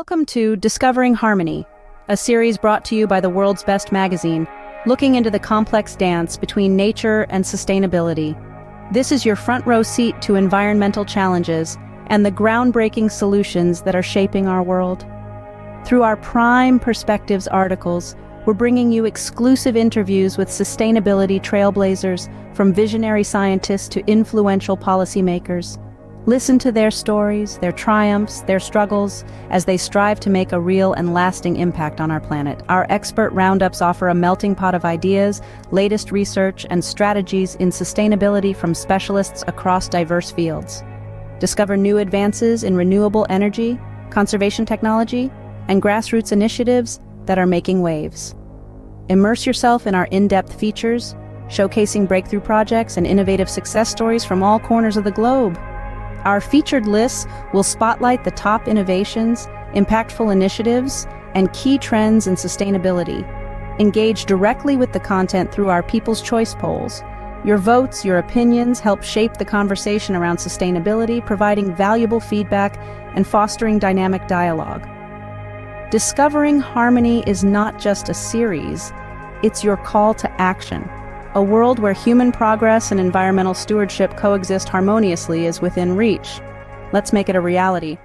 Welcome to Discovering Harmony, a series brought to you by the world's best magazine, looking into the complex dance between nature and sustainability. This is your front row seat to environmental challenges and the groundbreaking solutions that are shaping our world. Through our Prime Perspectives articles, we're bringing you exclusive interviews with sustainability trailblazers, from visionary scientists to influential policymakers. Listen to their stories, their triumphs, their struggles, as they strive to make a real and lasting impact on our planet. Our expert roundups offer a melting pot of ideas, latest research, and strategies in sustainability from specialists across diverse fields. Discover new advances in renewable energy, conservation technology, and grassroots initiatives that are making waves. Immerse yourself in our in-depth features, showcasing breakthrough projects and innovative success stories from all corners of the globe. Our featured lists will spotlight the top innovations, impactful initiatives, and key trends in sustainability. Engage directly with the content through our People's Choice polls. Your votes, your opinions help shape the conversation around sustainability, providing valuable feedback and fostering dynamic dialogue. Discovering Harmony is not just a series, it's your call to action. A world where human progress and environmental stewardship coexist harmoniously is within reach. Let's make it a reality.